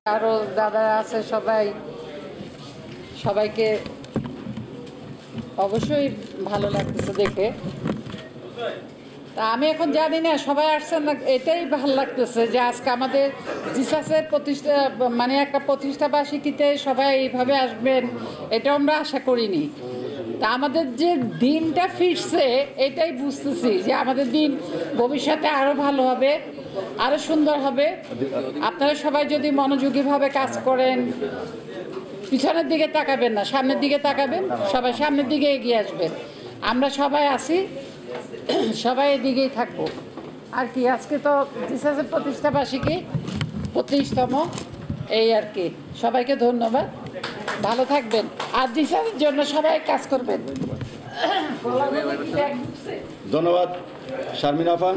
আরো দাদা আছে সবাই, সবাইকে অবশ্যই ভালো লাগতেছে দেখে। তা আমি এখন জানি না সবাই আসছেন না, এটাই ভালো লাগতেছে যে আজকে আমাদের জিসাসের প্রতিষ্ঠা মানে একটা প্রতিষ্ঠা বার্ষিকীতে সবাই এইভাবে আসবেন, এটা আমরা আশা করিনি। তা আমাদের যে দিনটা ফিরছে এটাই বুঝতেছি যে আমাদের দিন ভবিষ্যতে আরও ভালো হবে, আরও সুন্দর হবে। আপনারা সবাই যদি মনোযোগীভাবে কাজ করেন, পিছনের দিকে তাকাবেন না, সামনের দিকে তাকাবেন, সবাই সামনের দিকে এগিয়ে আসবেন। আমরা সবাই আছি, সবাই এদিকেই থাকবো। আর কি, আজকে তো জিসাসের প্রতিষ্ঠা বার্ষিকী 25তম, এই আর কি। সবাইকে ধন্যবাদ, ভালো থাকবেন। আর জিসাসের জন্য সবাই কাজ করবেন। ধন্যবাদ শারমিন আফা।